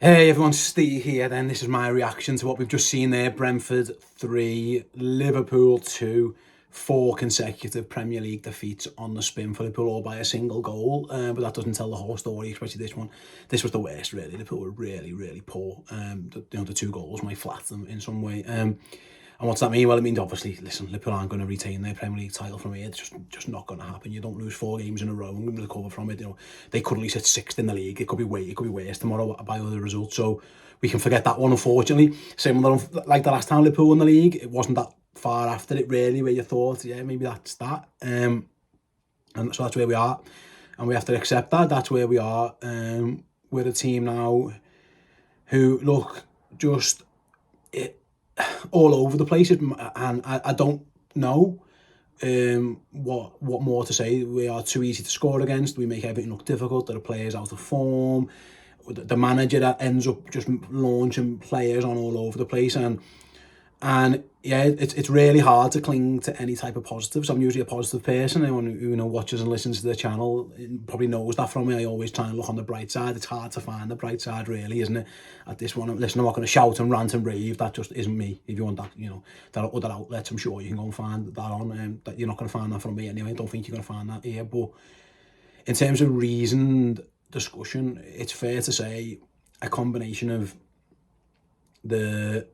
Hey everyone, Steve here then. This is my reaction to what we've just seen there. Brentford 3, Liverpool 2, 4 consecutive Premier League defeats on the spin for Liverpool, all by a single goal. But that doesn't tell the whole story, especially this one. This was the worst, really. Liverpool were really, really poor. The 2 goals might flatter them in some way. And what's that mean? Well, it means obviously, listen, Liverpool aren't going to retain their Premier League title from here. It's just not going to happen. You don't lose 4 games in a row and recover from it. They could at least hit 6th in the league. It could be worse tomorrow by other results. So we can forget that one, unfortunately. Same like the last time Liverpool won the league, it wasn't that far after it really, where you thought, yeah, maybe that's that. And so that's where we are, and we have to accept that. That's where we are. We're a team now who look just all over the place, and I don't know what more to say. We are too easy to score against. We make everything look difficult. There are players out of form. The manager that ends up just launching players on all over the place, and yeah, it's really hard to cling to any type of positives. I'm usually a positive person. Anyone who watches and listens to the channel probably knows that from me. I always try and look on the bright side. It's hard to find the bright side, really, isn't it? At this one, listen, I'm not going to shout and rant and rave. That just isn't me. If you want that, there are other outlets. I'm sure you can go and find that on. That you're not going to find that from me anyway. I don't think you're going to find that here. But in terms of reasoned discussion, it's fair to say a combination of the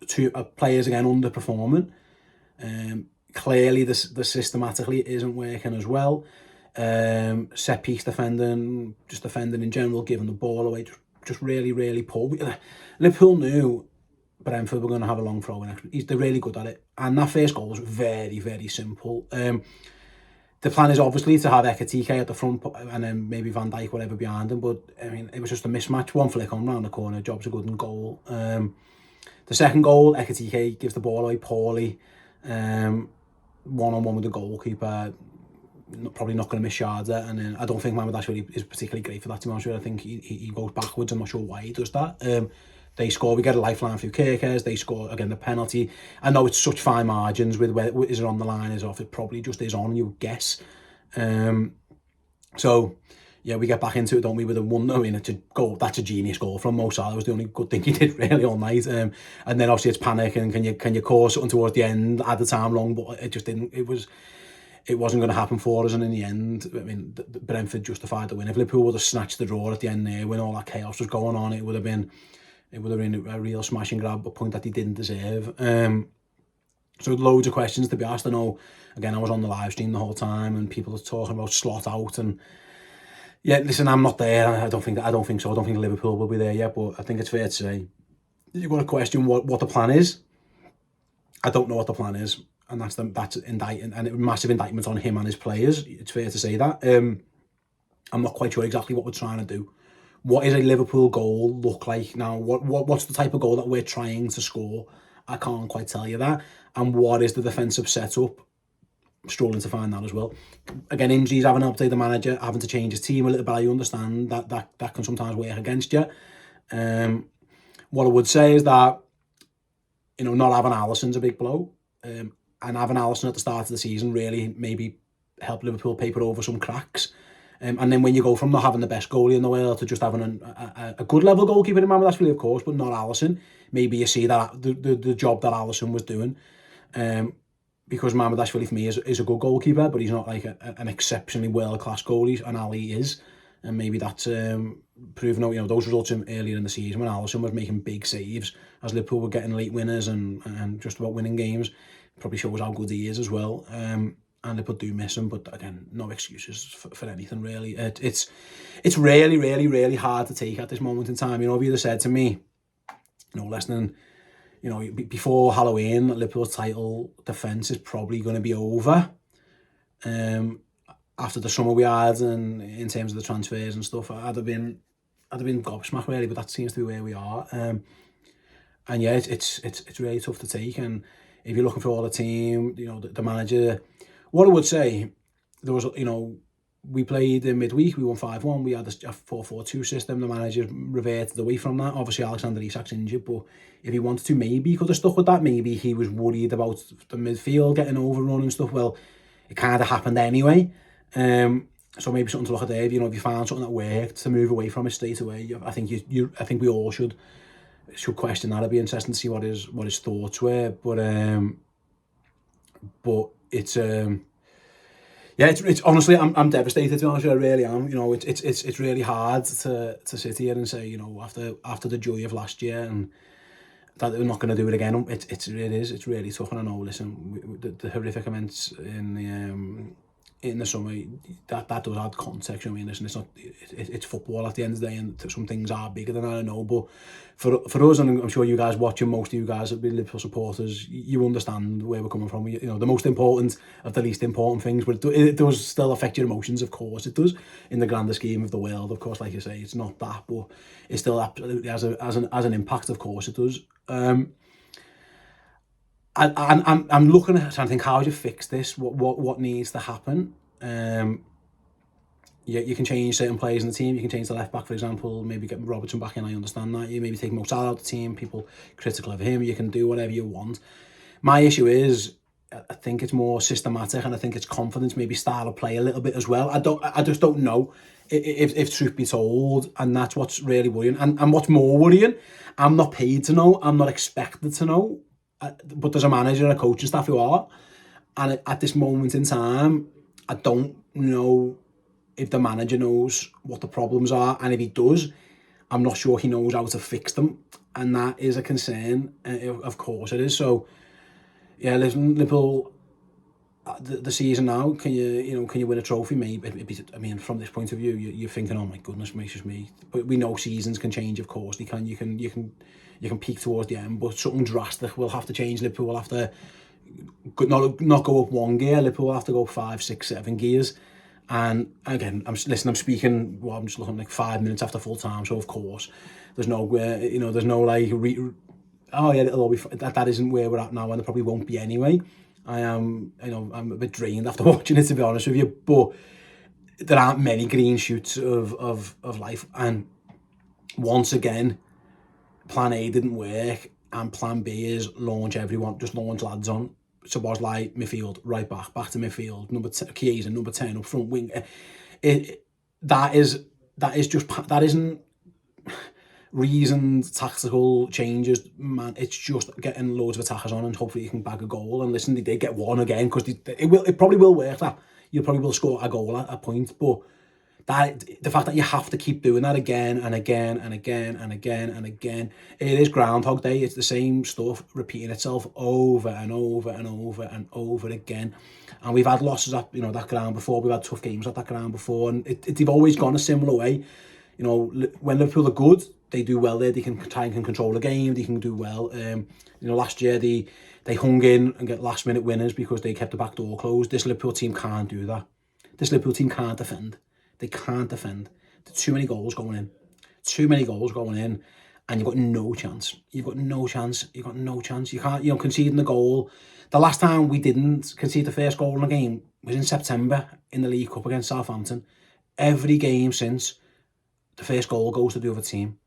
two players again underperforming. Clearly, the systematically isn't working as well. Set piece defending, just defending in general, giving the ball away, just really, really poor. Liverpool knew Brentford were going to have a long throw in. They're really good at it, and that first goal was very, very simple. The plan is obviously to have Ekitike at the front and then maybe Van Dijk, whatever, behind him. But I mean, it was just a mismatch. One flick on round the corner, job's a good and goal. The second goal, Ekitike gives the ball away poorly. One-on-one with the goalkeeper, probably not going to miss yards there. And then I don't think Mohamed Ashwari is particularly great for that, to be honest with you. I think he goes backwards. I'm not sure why he does that. They score, we get a lifeline through Kirkers, they score again the penalty. I know it's such fine margins with whether is it on the line, is off, it probably just is on, you would guess. So yeah, we get back into it, don't we, with a one. I mean, it's a goal. That's a genius goal from Mo Salah. It was the only good thing he did really all night. And then obviously it's panic, and can you cause something towards the end at the time long, but it just didn't. It wasn't going to happen for us, and in the end, I mean, Brentford justified the win. If Liverpool would have snatched the draw at the end there, when all that chaos was going on, it would have been a real smash and grab, a point that he didn't deserve. So loads of questions to be asked. I know, again, I was on the live stream the whole time, and people are talking about slot out, and yeah, listen, I'm not there. I don't think so. I don't think Liverpool will be there yet, but I think it's fair to say you've got to question what the plan is. I don't know what the plan is, and that's indicting, and a massive indictment on him and his players. It's fair to say that. I'm not quite sure exactly what we're trying to do. What is a Liverpool goal look like now? What's the type of goal that we're trying to score? I can't quite tell you that. And what is the defensive setup? Struggling to find that as well. Again, injuries haven't helped the manager, having to change his team a little bit. I understand that can sometimes work against you. What I would say is that, not having Alisson's a big blow. And having Alisson at the start of the season really maybe helped Liverpool paper over some cracks. And then when you go from not having the best goalie in the world to just having a good level goalkeeper in Mohamed Ashwari, of course, but not Alisson, maybe you see that the job that Alisson was doing. Because Mohamed Ashwari for me is a good goalkeeper, but he's not like an exceptionally world-class goalie, and Ali is. And maybe that's proven out, those results earlier in the season when Alisson was making big saves, as Liverpool were getting late winners and just about winning games. Probably shows how good he is as well. And Liverpool do miss him, but again, no excuses for anything really. It's really, really, really hard to take at this moment in time. If you'd have said to me, less than, before Halloween, Liverpool's title defence is probably going to be over. After the summer we had, and in terms of the transfers and stuff, I'd have been gobsmacked really, but that seems to be where we are. And yeah, it's really tough to take. And if you're looking for all the team, the manager. What I would say, there was, we played in midweek, we won 5-1, we had a 4-4-2 system, the manager reverted away from that. Obviously, Alexander Isak's injured, but if he wanted to, maybe he could have stuck with that. Maybe he was worried about the midfield getting overrun and stuff. Well, it kind of happened anyway. And So maybe something to look at there. If you found something that worked, to move away from it straight away. I think I think we all should question that. It'd be interesting to see what his thoughts were. But it's yeah, it's honestly, I'm devastated, to be honest with you. I really am. It's really hard to sit here and say, after the joy of last year, and that we're not going to do it again. It's really tough. And I know, listen, the horrific events in the summer, that does add context. I mean, listen, it's football at the end of the day, and some things are bigger than I know. But for us, and I'm sure you guys watching, most of you guys that be Liverpool supporters, you understand where we're coming from. The most important of the least important things, but it does still affect your emotions. Of course, it does. In the grander scheme of the world, of course, like you say, it's not that, but it still absolutely has an impact. Of course, it does. I'm looking at trying to think, how do you fix this? What needs to happen? You can change certain players in the team. You can change the left back, for example. Maybe get Robertson back in. I understand that. You maybe take Mo Salah out of the team. People critical of him. You can do whatever you want. My issue is, I think it's more systematic, and I think it's confidence, maybe style of play a little bit as well. I just don't know, if truth be told, and that's what's really worrying. And what's more worrying, I'm not paid to know. I'm not expected to know. But there's a manager and a coaching staff who are. And at this moment in time, I don't know if the manager knows what the problems are. And if he does, I'm not sure he knows how to fix them. And that is a concern. Of course it is. So, yeah, listen, Liverpool, the season now, can you win a trophy? Maybe. I mean, from this point of view, you're thinking, oh my goodness gracious me. But we know seasons can change, of course. They can. You can peak towards the end, but something drastic will have to change. Liverpool will have to not go up one gear. Liverpool will have to go 5, 6, 7 gears. And again, I'm speaking. Well, I'm just looking like 5 minutes after full time. So of course, there's no there's no like oh yeah, it'll all be that isn't where we're at now, and there probably won't be anyway. I'm a bit drained after watching it, to be honest with you. But there aren't many green shoots of life, and once again, plan A didn't work, and plan B is launch everyone, just launch lads on. So was like midfield, right back to midfield, Chiesa, number 10 up front wing. That isn't reasoned tactical changes, man. It's just getting loads of attackers on, and hopefully you can bag a goal. And listen, they did get one again, because it probably will work. That you probably will score a goal at a point, but the fact that you have to keep doing that again and again and again and again and again, it is Groundhog Day. It's the same stuff repeating itself over and over and over and over again. And we've had losses at that ground before. We've had tough games at that ground before, and they've always gone a similar way. When Liverpool are good, they do well there. They can try and control the game. They can do well. Last year they hung in and get last minute winners because they kept the back door closed. This Liverpool team can't do that. This Liverpool team can't defend. They can't defend. There's too many goals going in. And you've got no chance. You can't, conceding the goal. The last time we didn't concede the first goal in a game was in September in the League Cup against Southampton. Every game since, the first goal goes to the other team.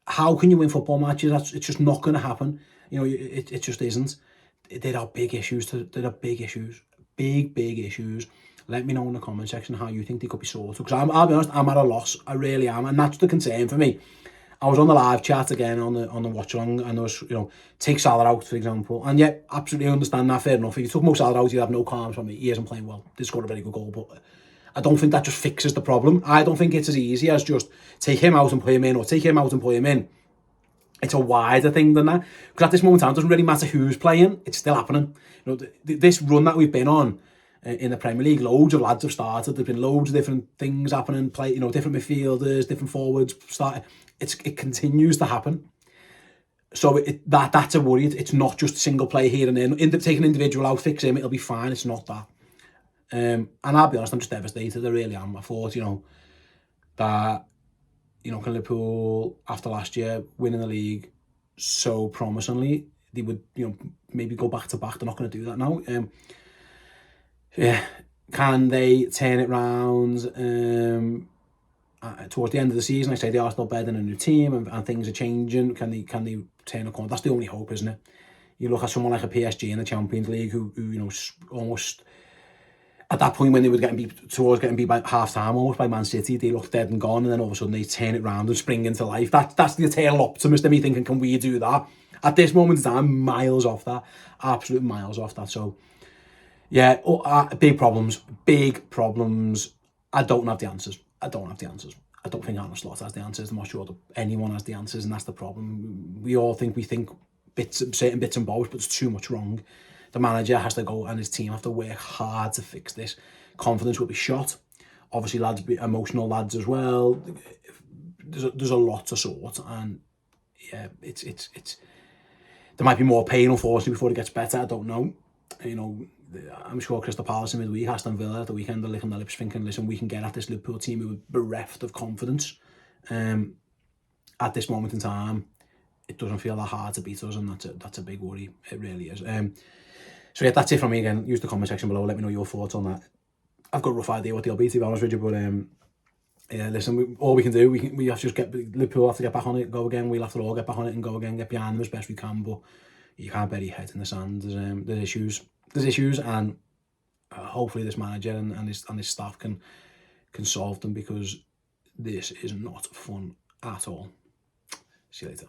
How can you win football matches? It's just not going to happen. It just isn't. There are big issues. Big issues. Let me know in the comment section how you think they could be sorted. Because I'll be honest, I'm at a loss. I really am, and that's the concern for me. I was on the live chat again on the watch along, and there was take Salah out, for example, and yeah, absolutely understand that. Fair enough. If you took Mo Salah out, you'd have no qualms from me. He isn't playing well. They scored a very good goal, but I don't think that just fixes the problem. I don't think it's as easy as just take him out and play him in, or take him out and play him in. It's a wider thing than that. Because at this moment in time, it doesn't really matter who's playing. It's still happening. This run that we've been on in the Premier League, loads of lads have started. There's been loads of different things happening. Different midfielders, different forwards started. It continues to happen. So that's a worry. It's not just single player here and there. Take an individual out, fix him, it'll be fine. It's not that. And I'll be honest, I'm just devastated. I really am. I thought, that can Liverpool, after last year winning the league so promisingly, they would maybe go back to back. They're not going to do that now. Can they turn it round towards the end of the season? I say they are still better than a new team, and things are changing. Can they turn a corner? That's the only hope, isn't it? You look at someone like a PSG in the Champions League who almost, at that point when they were getting beat by half time almost by Man City, they looked dead and gone, and then all of a sudden they turn it round and spring into life. That's the eternal optimist in me thinking, can we do that? At this moment in time, miles off that, absolute miles off that. So yeah, big problems. I don't have the answers. I don't think Arne Slot has the answers. I'm not sure that anyone has the answers, and that's the problem. We think certain bits and bobs, but there's too much wrong. The manager has to go, and his team have to work hard to fix this. Confidence will be shot. Obviously, emotional lads as well. There's a lot to sort, and yeah, it's there might be more pain, unfortunately, before it gets better. I don't know. I'm sure Crystal Palace in midweek, Aston Villa at the weekend, are licking their lips thinking, listen, we can get at this Liverpool team who are bereft of confidence. At this moment in time, it doesn't feel that hard to beat us, and that's a big worry. It really is. So yeah, that's it from me again. Use the comment section below. Let me know your thoughts on that. I've got a rough idea what they'll be, to be honest with you, but yeah, listen, all we can do, we have to just Liverpool have to get back on it, go again. We'll have to all get back on it and go again, get behind them as best we can, but you can't bury your head in the sand. There's issues, and hopefully this manager and his staff can solve them, because this is not fun at all. See you later.